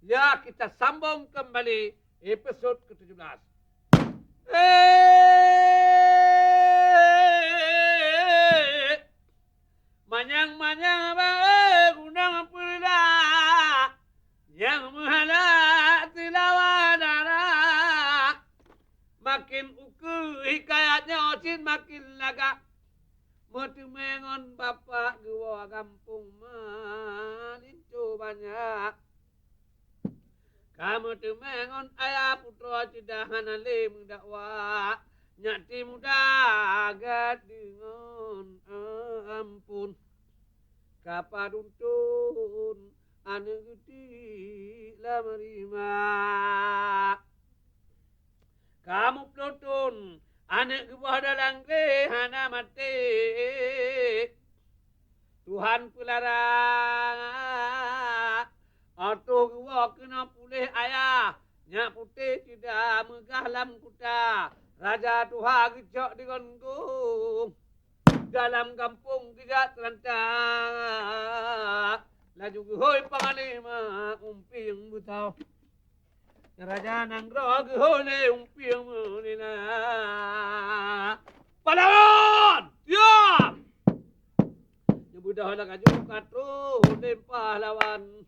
Ya, kita sambung kembali episode ke-17. Manyang-manyang gunang pula yang menghala tilawadara. Makin uku hikayatnya ocin makin lagak. Metumengon bapak gua kampung malinco banyak. Kamu tumengon ayah putra cedahan alim dakwa. Nyati muda agak dengan ampun. Kapaduntun anu gede lah merima. Kamu pelutun anak gebah dalang hana mati. Tuhan pelarang. Atau gua kena pulih ayah. Nyak putih tidak megah lam kuta. Raja Tuhan gejok dengan gung. Dalam kampung tidak terlantar. Laju gehoi pangalima umpi yang butau. Raja nanggro gehoi umpi yang mulina. Pahlawan! Diam! Yang budak hendak aju katru lempah lawan.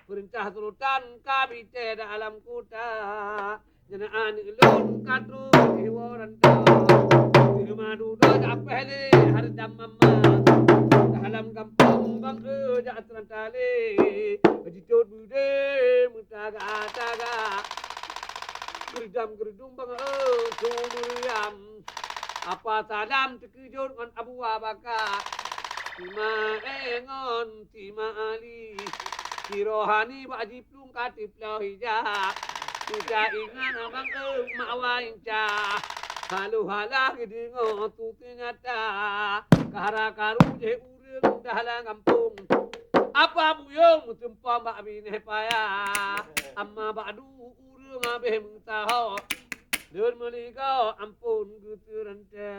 Perintah turutan kami tidak alam kuta. Jangan ilun katru hiwaran ta. Madu dah apa ni hardam mama. Dalam kampung bang jak terantali. Bejitut bude mutaga-taga. Gerdam-gerdung bang sumuriam. Apa salam terkejut dengan Abu Bakar. Tima engon tima ali. Si rohani baji plung katip lau hijab. Sudah ingat abang mawa incah. Halu halah gede ngotu ternyata. Kara karu je urang dalam kampung. Apa buyung tempa mbak bine payah. Amma badu urang abeh mengtaho. Dan meligau ampun guturanta.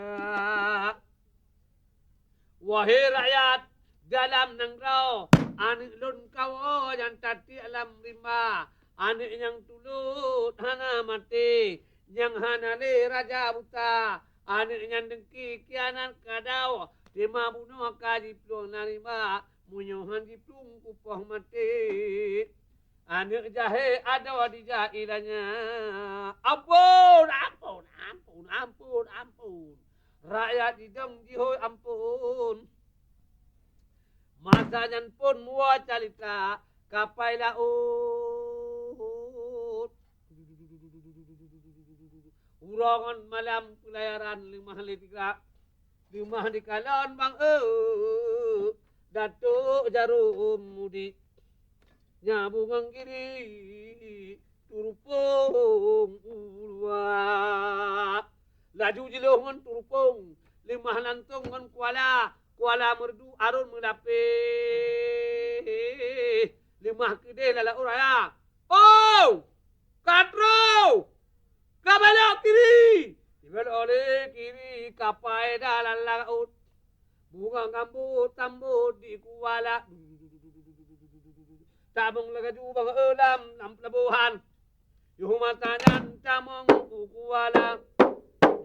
Wahai rakyat dalam nangrau. Anik lun kau yang tadi alam rimba. Anik yang tulut hana mati. Yang hana le raja buta. Anik yang dengki kianan kadau. Lima bunuh kaji plung narima. Munyuhan di plung kupah mati. Anik jahe ada di jahilanya. Ampun, ampun, ampun, ampun, ampun. Rakyat hidung jihoi ampun. Masanya pun mua calita. Kapai laut. Urangan malam pelayaran limah litika. Limah di kalon bang Datuk jarum mudi. Nyabungang kiri. Turupung ulua. Laju jilongan turupung. Limah lantung ngan kuala. Kuala merdu arun mendape. Limah kedai lala uraya. Oh! Katro! Kabelok kiri! Dibelok oleh kiri kapai dalam laut. Bunga gambut tambut di kuala. Tabung lagaju bang elam lam pelabuhan. Yuhumatanan tamong kuala.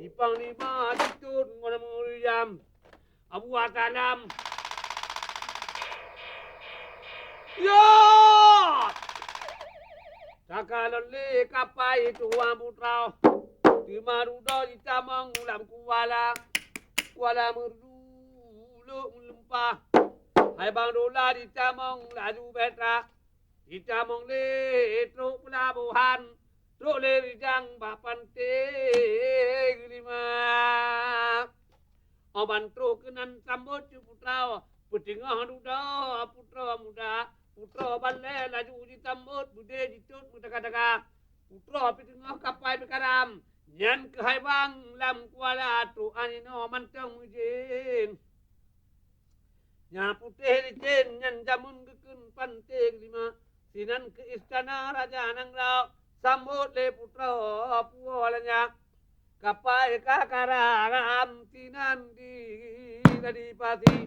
Dipang lima ditut ngona muriam. Abu Akalam. Yo! Sakalon le kapai tuan putrau. Di marudo di tamang ulam kuala. Kuala merdu lu lempah. Hai bang dola di tamang laju betra. Di tamang le truk pelabuhan. Truk le rijang bapan te lima. Oban tro kenan sambut putra petingah duda putra muda putra balle laju di sambut bude ditut mudaka-daka putra petingah kapai bekaram nyan ke haibang lam kuala tu anino mantang mujin nya putih licin nyan jamun gekun pante lima sinan ke istana raja nangrau sambut le putra pualanya. Kapai kakaragam tinan di pati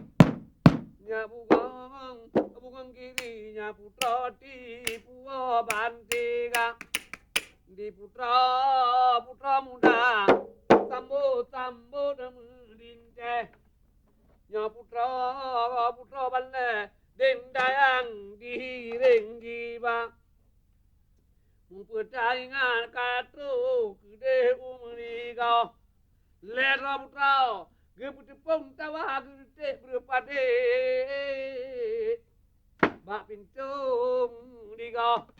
nyabugong bungang girinya putra tipu bantiga di putra muda sambo merinteh nya putra balle dendayang diring jiba mumpetaingan katru kede umriga lera putra geputepung tawa gede berpade bak pintung diga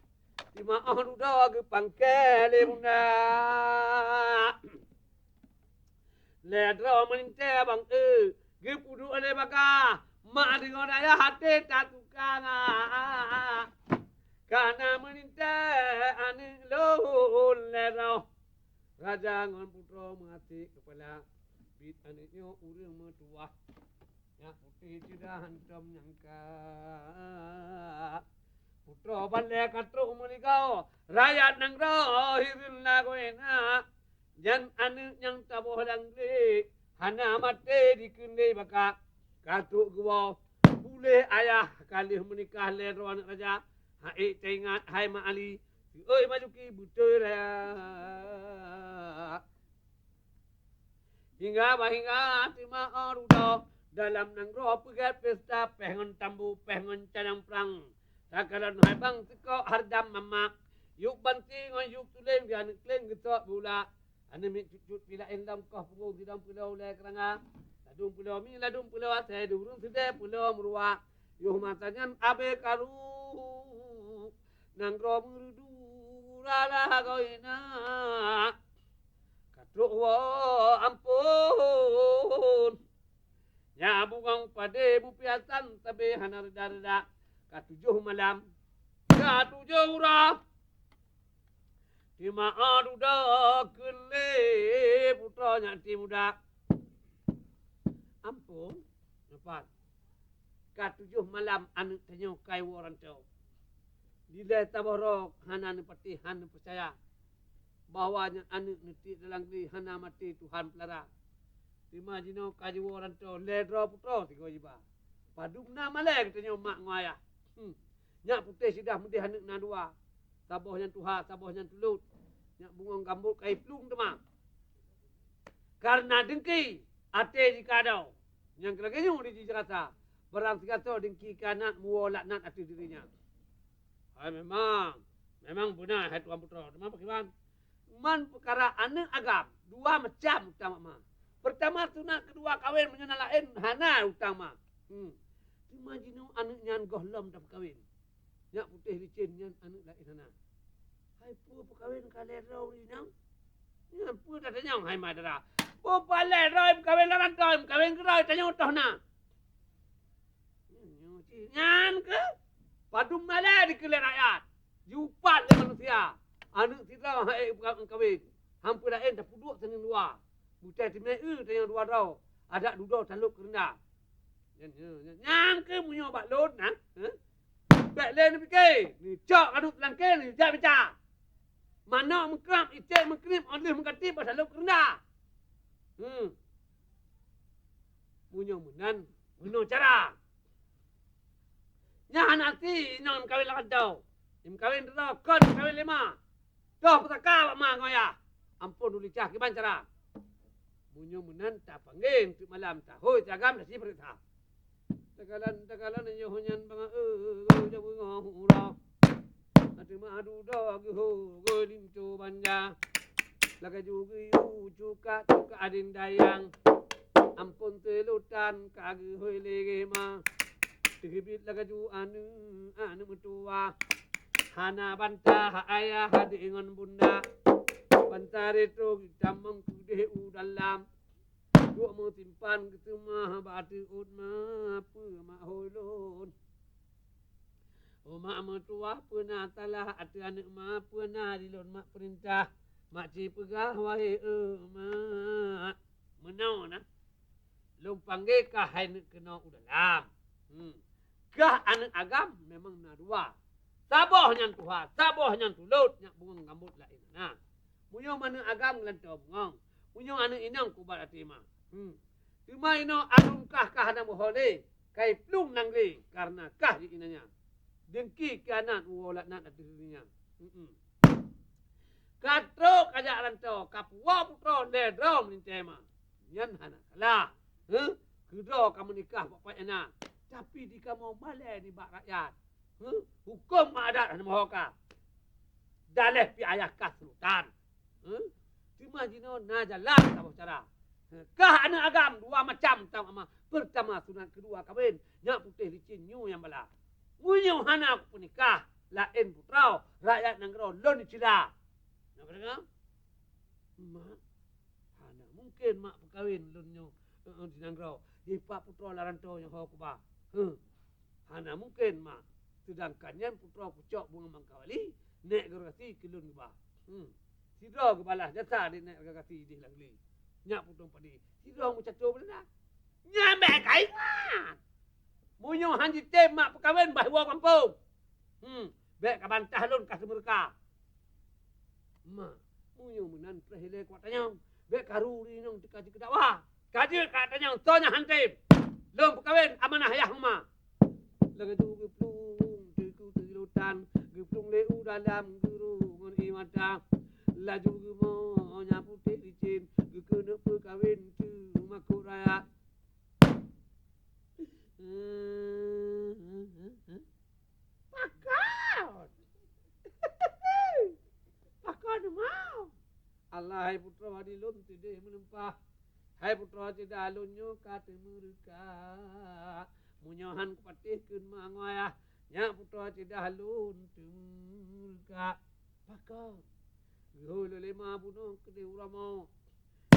Tima aruda ge pangkele muna le dro meninte bang ge pudu ale baka ma de ngodaya hate tatukanga kana meninte ane lo le dro raja ngon putra mati kepala bit anaknya urang metua ya putih sudah hantam nyangka putra balle katru mulikau rakyat nang ro hirin lagoena jan anu yang taboh langre hana mate dikende baka katru gua bule ayah kali menikah le ro anak raja hai teingat hai ma ali oi majuki butur ya hingga tima arudo dalam nang ro pegat pesta pengen tambu pengen canang perang Takaran hai bang teko hardam mama yuk banting yuk tulen gan klen getok bula ane mi cucut pila endam kah pungung tidam pulau le keranga ladung pulau mi ladung pulau ase durung sede pulau merua yuh matanyan abe karu nang ro murudu rala goina katruk wo ampun nya bungang pade bu piasan tabe hanar darda Katujuh malam, katujuh urah. Tima aduda kele putranya ti muda. Ampun, lepas. Katujuh malam anu tanyo kai waran tau. Dile taborok hana ni pati hana percaya bahwa anu niti dalam di hana mati Tuhan pelara. Tima jino kaji waran tau ledro putra tigo jiba. Padum nama le tanyo mak ngoaya. Nyak putih sidah mudi hanek na dua. Saboh yang tuha, saboh yang tulut. Nyak bungong gambut kai plung tema. Karena dengki ate jikadau. Yang kelaganya di Jakarta. Barang sikata dengki kanat muolak nat ati dirinya. Hai memang benar hai tuan putra. Memang bagaimana? Man perkara anak agam dua macam utama ma. Pertama sunat, kedua kawin menyenalain hana utama. Imagine anak nyan gohlam dah berkahwin. Nyak putih licin nyan anak lain sana. Hai pu berkahwin kale rau ni nang. Nyan pu dah tanya hai madara. Pu pale rau berkahwin laran tau berkahwin gerai tanya utah na. Nyan ke? Padum mala di kele rakyat. Jupat le manusia. Anak sira hai berkahwin. Hampir lain dah puduk senin dua. Butai timai tanya dua rau. Ada duduk taluk kerenda. Nyan ke munyo bak lod na? Bek le ni fikir. Ni cak aduk langke ni jak baca. Mana mengkrap icek mengkrip oleh mengkatip pasal lok rendah. Munyo munan, munyo cara. Nya nanti nang kawin lakat dau. Im kawin dah kon kawin lima. Dah petaka bak ma ngoya. Ampun dulu cah kiban cara. Munyo munan tak panggil tu malam tak. Hoi jagam dah si perintah. Tagalan nyo hunyan bang jabu ngahura ati madu dog ho lintu banja laga jugi cuka adin dayang ampun telutan kagi hoi lege ma tibit laga ju anu mutua hana banta ayah hadi ingon bunda bantare to tamang kude udalam dua mau timpan gitu mah batu ud mah apa mak holon oh mak mertua pernah talah atu anak mak pernah dilon mak perintah mak cik pegah wahai mak menau nah lom panggil kah hai nak kena udalam kah anak agam memang na dua saboh nyan tuha saboh nyan tulut nyak bungang gambut lain nah munyo mana agam lantau bungong munyo anak inang kubat hati mah Cuma ino anungkah kahana mohole kai plung nang le karena kah di inanya. Dengki kanan uolat nak dirinya. Katro kajak rantau kapwa putro nedrom ni tema. Nyan hana kalah. Kedua kamu nikah bapak enak. Tapi di kamu balai di bak rakyat. Hukum adat dan mahoka. Daleh pi ayah kah sultan. Cuma jino na jalan tahu cara. Kah anak agam dua macam tahu ama. Pertama sunat, kedua kawin. Nyak putih licin nyu yang bala. Munyo hana aku nikah. Lain putrau. Rakyat nanggro lon dicila. Nak dengar? Mak. Hana mungkin mak berkahwin lon nyu di nanggro. Ipak putra larantau yang hawa kubah. Hana mungkin mak. Sedangkan yang putra pucok bunga mangkawali. Nek gerasi kilun kubah. Sidra kebalah jasa di nek gerasi di langli. Nyak putra padi. Sidra mu catur belah. Nyambe kaitan. Munyo hanji tem mak perkahwin bahwa kampung. Bek kabantah lun kas mereka. Mak, munyo menan prehile kuatanya. Bek karuri nang dikaji kedakwa. Kaji katanya sonya hantim. Lum perkahwin amanah ayah rumah. Laga tu geplung tiku tilutan, geplung leu dalam gurungan imata. Laju gemo nyapu licin, gekena perkahwin tu makuk raya. Pakar. Pakar mau. Allah hai putra wadi lum tidak menempah. Hai putra tidak alunyo kata mereka. Munyohan kupatihkeun mangoyah. Nya putra tidak alun temurka. Pakar. Gehulu lima bunuh kede uramo.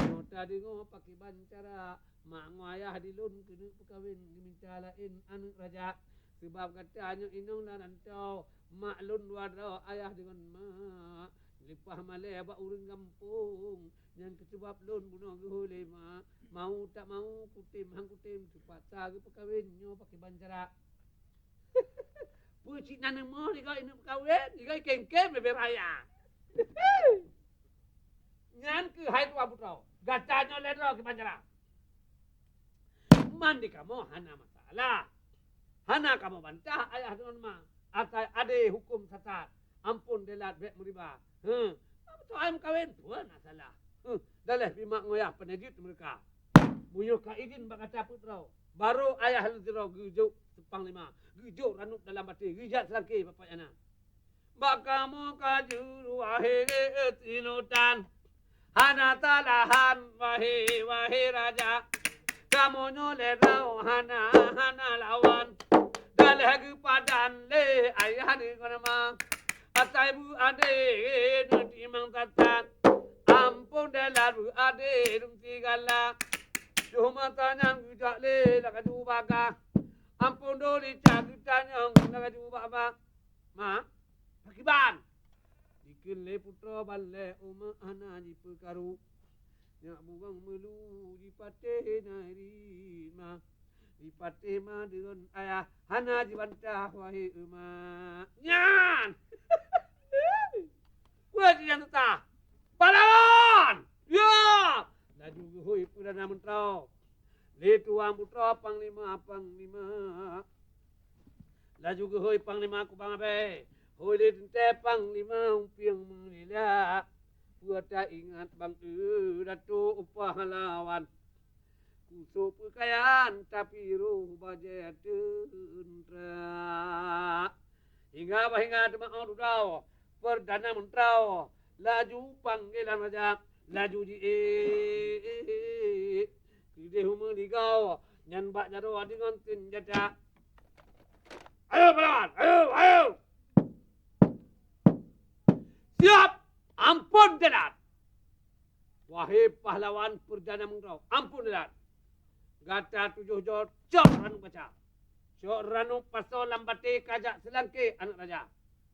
Nota dengo pakai bancara. Mak ngoyah dilun kena perkahwin minta lain anak raja. Sebab katanya inong larantau. Mak lun wadau ayah dengan mak. Lipah malai abak urang kampung. Yang kesebab lun bunuh gehule mak. Mau tak mau kutim hang kutim. Terpaksa ke perkahwinnya pakai bancara. Pucik nana mo ni kau ini perkahwin. Ni kau kem-kem lebih raya. Ngan ke hai tua putrau. Gatanya ledro ke bancara. Mandi kamu hana masalah. Hana kamu bantah ayah dengan mak. Atai ade hukum sesat. Ampun delat bek meriba. Betul ayam kawin pun masalah. Daleh bimak ngoyah penedit mereka. Munyo ka izin bakata putrau. Baru ayah lezero gujuk sepang lima. Gujuk ranuk dalam bati. Gijat selangki bapak yana. Bak kamu kajuru wahai tinutan. Hana talahan wahai raja. Kamu nyoleh rau hana lawan. Daleh padan le ayah di konama. Atai bu ade nanti mang tatan. Ampun delar bu ade dum tigala. Cuma tanya gujak le laka jubaka. Ampun doli cak tanya laka jubaka. Ma, pakiban. Dikin le putra balle uma ana di perkaru. Nyak buang melu di pateh nari ma. Di pateh ma dengan ayah hana dibantah wahai emak. Nyan. Kuat yang tetah. Pahlawan. Ya. Laju gehui perdana menteri. Le tuang putra panglima. Laju gehui panglima ku bang abe. Hoi le tente panglima umpiang mengelak. Buat tak ingat bang Datuk pahlawan. Kusuk pakaian tapi ruh bajet tentera. Hingga demang dudau. Perdana menteri. Laju panggilan raja. Laju di Kide humang ligau. Nyan bak jaro dengan tinjata. Ayo pahlawan. Ayo. Siap. Ampun delat. Wahai pahlawan perdana menteri. Ampun delat. Gata 7 jor. Cok ranu baca. Cok ranu pasal lambati kajak selangki anak raja.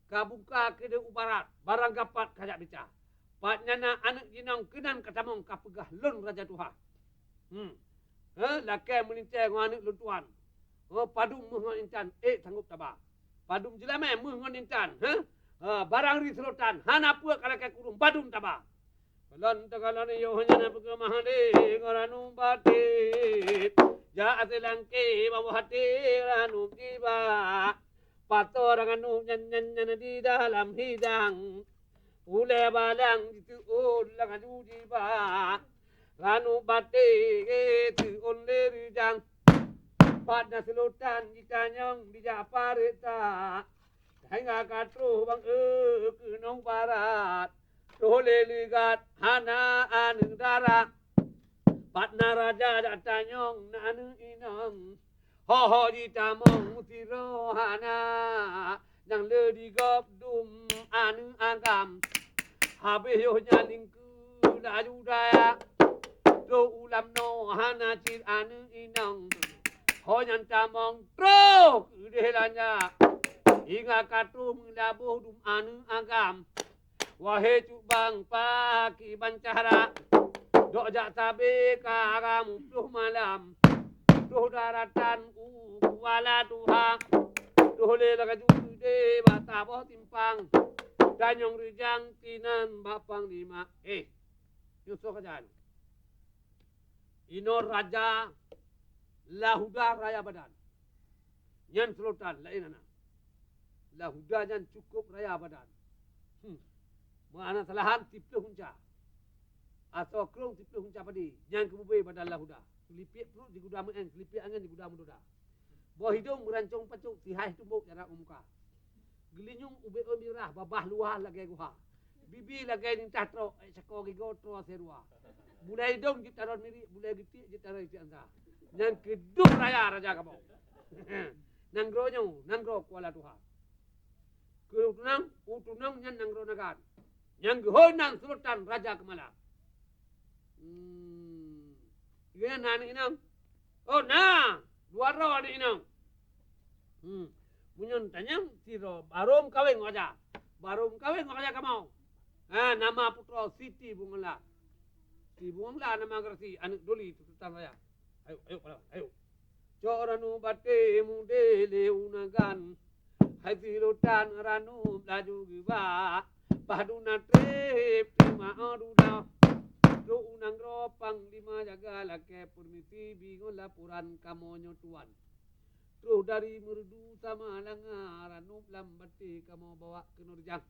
Kabuka kede ubarat. Barang gapat kajak bica. Pak nyana anak jinang kenan katamong kapegah lun raja Tuhan. Lakai menincai dengan anak lun tuan. Padum mengon incan. Sanggup tabah. Padum jelamai mengon incan. Barang riserotan. Hana puak kalakai kurung. Padum tabah. Kalan tagalan iyo hanya na pagkamahan ngoranu batit. Jaat langke bawah hati ranu tiba. Pator ranu nyan di dalam hidang. Ule balang itu ulang tiba. Ranu bate itu onle rijang. Pada selutan jika nyong di Japarita. Hingga katru bang kenong barat. Tole ligat hana aneng darat. Patna raja datanyong na anu inang. Ho di tamong tirohana. Nang le di gop dum anu agam. Habis yo nyaling ku laju daya. Do ulam no hana cir anu inang. Ho nyan tamong tro dehelanya. Hingga katum labuh dum anu agam. Wahai cubang paki bancara. Dok jak tabe karam puluh malam. Duh daratan wala tuha. Duh le laga jude bata boh timpang. Danyong rijang tinan bapang lima. Yusuf kajan. Ino raja lahuda raya badan. Nyan selotan lain anak. Lahuda nyan cukup raya badan. Mana salahan tipluh hunca. Atau kerong tipluh hunca padi. Yang kemubai badan lahuda. Kelipik perut di gudam angin. Kelipik angin di gudam doda. Bawah hidung merancong pacuk. Tihai tumbuk jarak muka. Gelinyung ube mirah. Babah luar lagi guha. Bibi lagi nintah trok. Cakor gigo trok serua. Bulai hidung jitaran miri. Bulai gitik jitaran isi anta. Yang kedua raya raja kamu. Nanggro nyu. Nanggro kuala Tuhan. Utunang nyan nanggro nagan. Yang gehonan sultan raja kemala. Gimana nani inang? Oh na, dua roh ada inang. Munyon tanyang tiro barum kawin aja. Barum kawin aja kamu. Nama putra Siti Bungala. Si Bungala nama gersi anak doli sultan raja. Ayo. Coranu bate mudele unagan. Hai silutan ranu laju giba. Paduna trip lima aduda. Do unang ropang lima jaga lake permisi bingung laporan kamonyo tuan. Terus dari merdu sama langa ranu lambati kamu bawa ke Nurjang.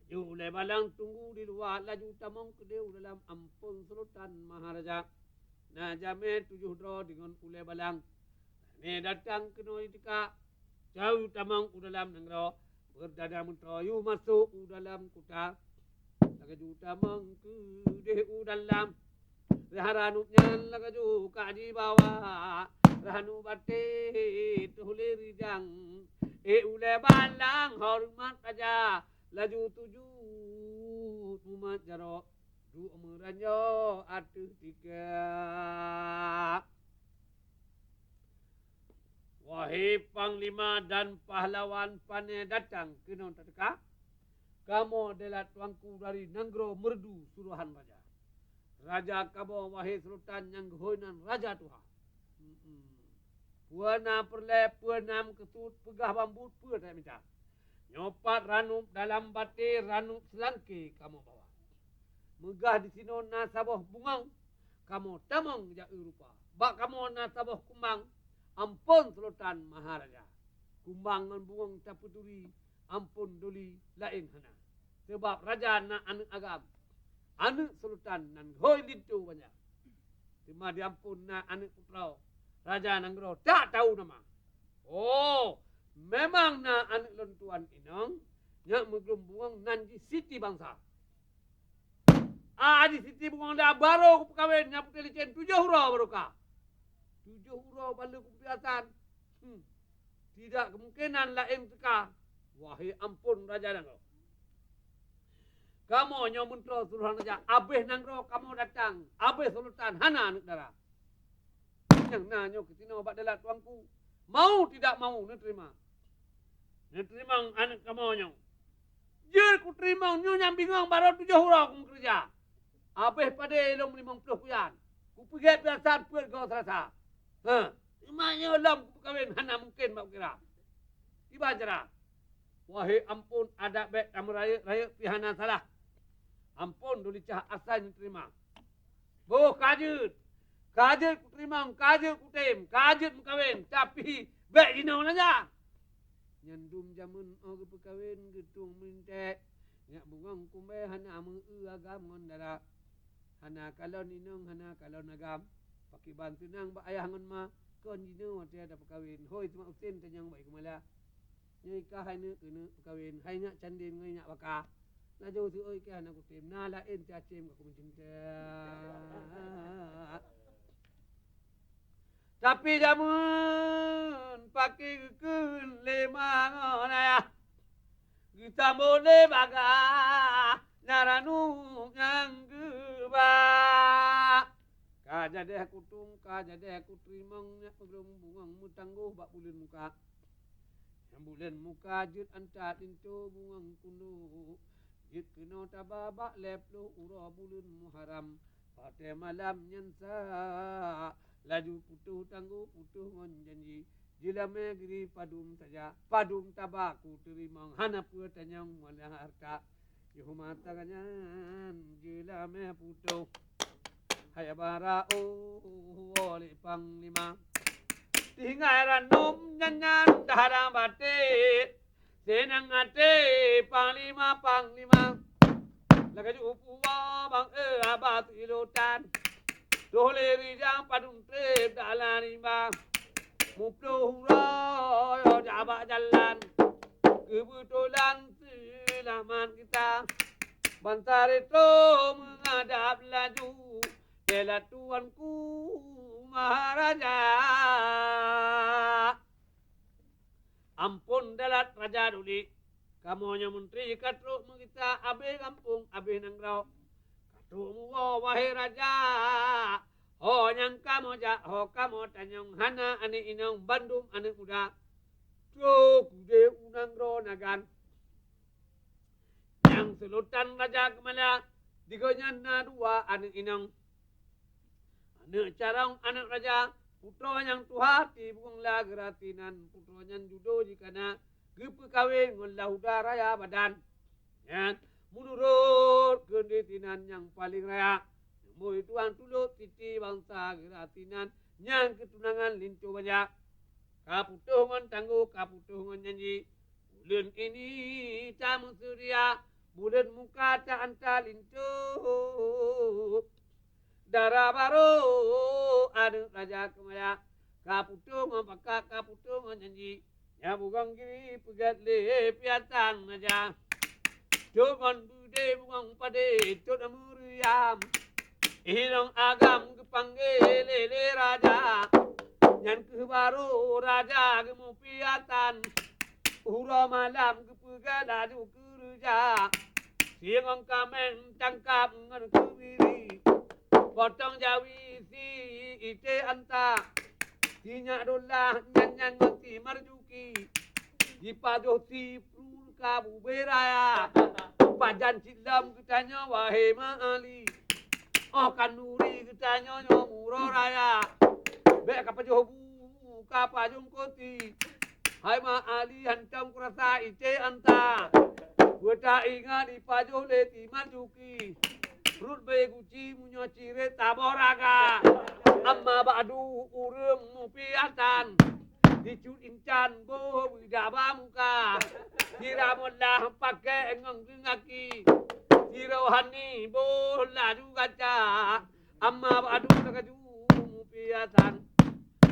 Julai balang tunggu di luar laju tamong kedeu dalam ampun sultan maharaja. Nah jamin 7 dro dengan ulai balang. Ni datang ke Noitika. Jauh tamong dalam nangro. Berdada mentoyu masuk dalam kuta. Lagaju tamong ke dalam. Rahanuk nyan lagaju kaji bawah. Rahanu bate tuhli rijang. Ulai balang hormat aja. Laju 7 umat jarok. Du meranyo atuh 3. Wahai panglima dan pahlawan pane datang ke non tadeka. Kamu adalah tuanku dari Nanggro Merdu suruhan raja. Raja kamu wahai sultan yang gehoinan raja Tuhan. Puana perle puanam ketut pegah bambu pur tak minta. Nyopat ranup dalam bati ranup selangki kamu bawa. Megah di sini nasaboh bungang. Kamu tamang jak rupa. Bak kamu nasaboh kumbang. Ampun sultan maharaja. Kumbang dan bungang taputuri. Ampun doli lain hana. Sebab raja na anak agam. Anak sultan nan hoi litu banyak. Cuma diampun na anak putrau. Raja Nanggro tak tahu nama. Oh, memang na anak lentuan inang. Yang menggelumbung nanti siti bangsa. Di siti bungang dah baru kawin. Yang putih licin 7 hurau baru kah. 7 hurau balik kebiasaan. Tidak kemungkinan lain teka. Wahai ampun Raja Nanggro. Kamu nyomuntro suruhan raja. Abih Nanggro kamu datang. Abih sultan hana anak darah. Yang nanyo kesini obat dalam tuanku. Mau tidak mau nerima. Nerima anak kamu nyong. Jir ku terima nyo yang bingung baru 7 hurau aku kerja. Abih pada elong 50 kuyan. Ku pergi biasa pun kau serasa. Imanya lam ku kawin hana mungkin mak kira. Tiba jera. Wahai ampun ada bet kamu raya pihana salah. Ampun duli cah asal terima. Boh kajut. Kajut ku terima, kajut ku tem, kajut mu kawin, tapi baik dina saja. Nyandum jamun oh perkawin getung mintek. Nyak bungang kumbe hana mu agam ngondara. Hana kalon inong, hana kalon agam. Pakai bantu nang ba ayah ngon ma. Kon dino mati ada perkawin. Hoi cuma utin tanyang baik kumala. Nyai ka hai ne kena perkawin. Hai nyak candin ngai nyak baka. Na jauh tu oi ke hana ku tem. Na lain cacim aku mencinta. Tapi jamun pakai kekun lima ngonaya. Kita boleh baga naranu yang geba. Kajadeh kutung, kajadeh kutrimong nya pegrong bungang mutangguh bak bulan muka. Yang bulan muka jut antat into bungang kuno. Jut kena tababak leplo ura bulan Muharram. Pada malam nyansa laju putuh tangguh putuh ngon janji. Jila megeri padum saja, padum tabaku terimang hana pua tanyang mana harta. Yuhumata kanyan jila me putuh. Hayabara oleh panglima. Tinggal ranum nyanyan dahara batik. Senang ate panglima. Lagaju upuwa bang abat ilutan. Dole rijang padum trep dalam rimba. Mupluh royo jabak jalan. Kebetulan selamat kita. Bantar itu menghadap laju. Bela tuanku Maharaja. Ampun dalat Raja Duli. Kamu nya menteri katruk kita abe kampung abe nangrau. Katruk mu wahai Raja. Ho yang kamu ja, ho kamu tanyong hana ane inong Bandung ane muda. Cuk de unang ro nagan. Yang selutan Raja Kemala digonya na dua ane inong. Ane carang anak Raja putra yang tuhati bungang lageratinan putra yang judo jikana gepe kawin ngon lauda raya badan. Ya, menurut kendetinan yang paling raya. Moi tuan tulut titi bangsa geratinan yang ketunangan lintu banyak. Kaputuhon tangguh kaputuhon nyanyi. Bulan ini tamu surya, bulan muka tak anta lintu. Darah baru ada Raja Kemala. Kaputuhon pakak kaputuhon nyanyi. Ya bukan kiri pegat le piatan aja. Jogon bude bukan pade tot amuriam. Hilong agam kepanggil lele Raja. Yang kebaru Raja kemupiatan. Ura malam kepegala ju kerja. Siang kamen tangkap ngan kebiri. Potong jawi si ite anta. Sinya dolah nyanyan mati marjuki. Dipadoh si prulka buberaya. Bajan cilam ketanya wahai ma'ali. Oh kanuri ketanya nyomuro raya. Bek kapajoh buka pajung koti. Hai ma'ali hantam kurasa ite anta. Buta ingat di pajoh leti marjuki. Rut be guci munyo cire taboraga. Amma badu urung mupiatan. Dicut incan bo widaba muka. Diramullah pakai engong ngaki. Dirohani bo laju gaca. Amma badu nakaju mupiatan.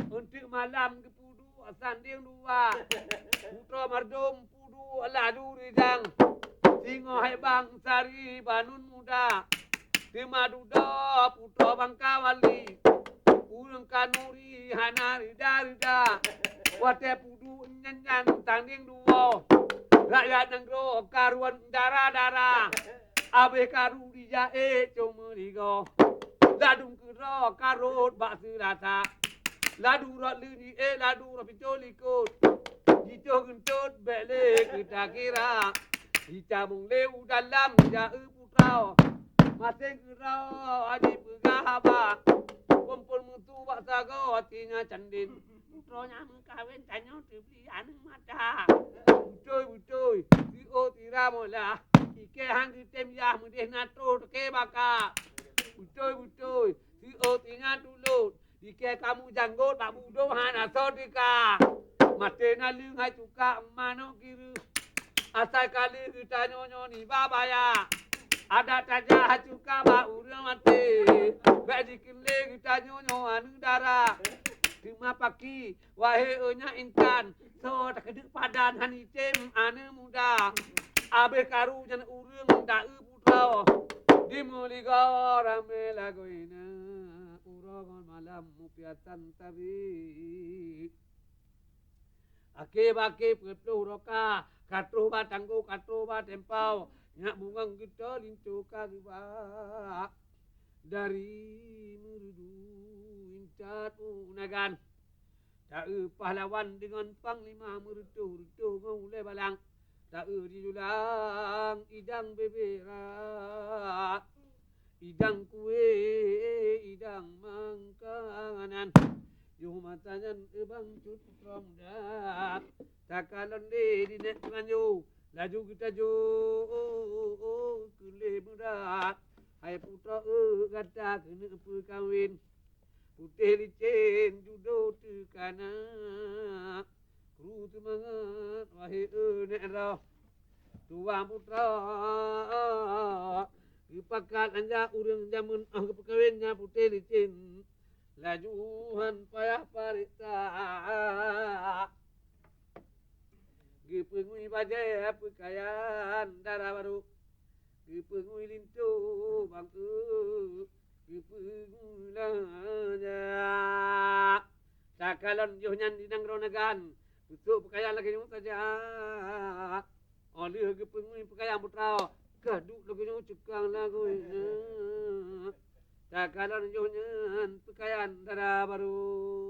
Untuk malam ke pudu asanding dua. Putra mardom pudu laju rijang. Singo hai bang sari banun muda. Tema duda putra bangka wali. Urang kanuri hana rida. Wate pudu nyanyan tanding dua. Rakyat negro karuan darah. Abe karu dijae comerigo. Ladung kero karut bak serata. Ladu rot lini ladu rot picolikut. Jito gentut bele kita kira. Dicabung leu dalam jauh putrau. Masing kerau adi pegahaba. Kumpul mutu bak sago hatinya candin. Putronya mengkawin tanya dibeli aneng mata. Butoy. Si o tiramola. Ike hang kitem yah mudih nato ke baka. Butoy. tinggal dulu. Dikira kamu janggut, tak budoh, hana sodika. Mati naling hai cuka mano kiri. Asal kali kita nyonyo ni babaya. Ada taja cuka ba urang mati. Bajikin le kita nyonyo anu dara. Terima pagi wahai enya intan. So tak kedek padan hani tem anu muda. Abe karu jan urang da putra. Dimuli rame lagoina. Urangan malam mupiatan tabi. Ake-bake pepeluh roka, katro ba tanggo, katro ba tempau, nyak bungang kita lincu kagibak. Dari merdu incat unagan, tak pahlawan dengan panglima merdu-merdu ngulai balang, tak dijulang idang beberat, idang kue, idang mangkangan. Yung matanya bang cut from dak takalan di net manju laju kita jo kule muda hai putra gata kena perkahwin putih licin judo tekana kru semangat wahai nek roh tua putra dipakat anja urang jamun perkahwinnya putih licin lajuhan payah parita gipengui bajai pekayan darah baru gipengui lintu bangku gipengui lanya takalan johnya di nanggronagan tutup pekayan lagi nyung saja oleh gipengui pekayan putra kaduk lagi nyung cekang lagu takalan johnya pekayan darah baru